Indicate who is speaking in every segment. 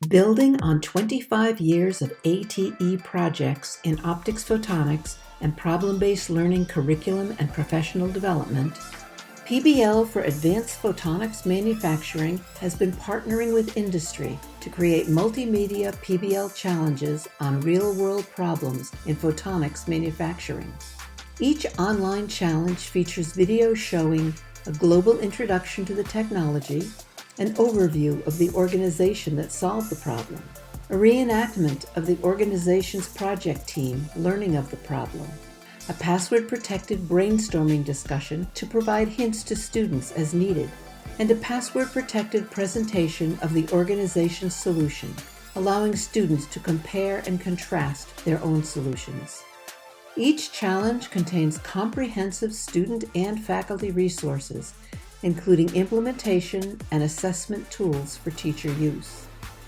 Speaker 1: Building on 25 years of ATE projects in optics photonics and problem-based learning curriculum and professional development, PBL for Advanced Photonics Manufacturing has been partnering with industry to create multimedia PBL challenges on real-world problems in photonics manufacturing. Each online challenge features videos showing a global introduction to the technology, an overview of the organization that solved the problem, a reenactment of the organization's project team learning of the problem, a password-protected brainstorming discussion to provide hints to students as needed, and a password-protected presentation of the organization's solution, allowing students to compare and contrast their own solutions. Each challenge contains comprehensive student and faculty resources, including implementation and assessment tools for teacher use.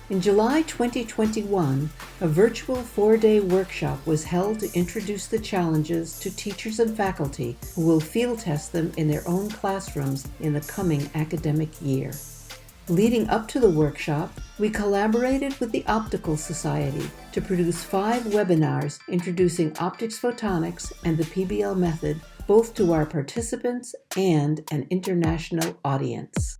Speaker 1: In July 2021, a virtual 4-day workshop was held to introduce the challenges to teachers and faculty who will field test them in their own classrooms in the coming academic year. Leading up to the workshop, we collaborated with the Optical Society to produce 5 webinars introducing optics photonics and the PBL method both to our participants and an international audience.